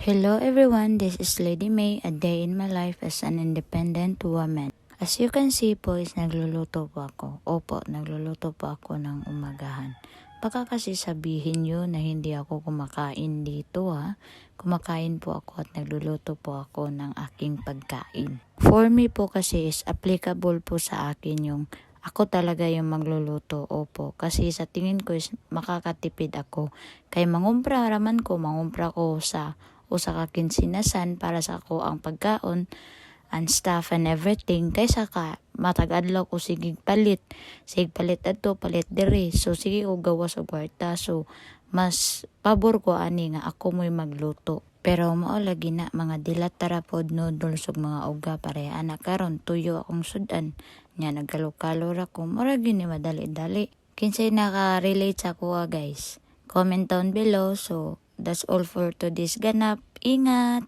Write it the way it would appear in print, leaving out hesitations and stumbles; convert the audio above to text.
Hello everyone, this is Lady May, a day in my life as an independent woman. As you can see po is nagluluto po ako. Opo, nagluluto po ako ng umagahan. Baka kasi sabihin nyo na hindi ako kumakain dito ha. Kumakain po ako at nagluluto po ako ng aking pagkain. For me po kasi is applicable po sa akin yung ako talaga yung magluluto, opo. Kasi sa tingin ko is makakatipid ako. Kay mangumpra raman ko, mangumpra ko sa kakinsinasan para sa ako ang pagkaon and stuff and everything. Kaysa ka, matagadlaw ko sigig palit adto, palit diri. So sige ko gawas og kwarta. So mas pabor ko ani nga ako mo'y magluto. Pero mao lagi na mga dilat tarapod noodles ug mga uga pareha na karon tuyo akong sudan. Nya nagkalokalo ra ko, mura gyud ni madali-dali. Kinsay naka-relate sa kuha guys? Comment down below. So that's all for today's ganap. Ingat!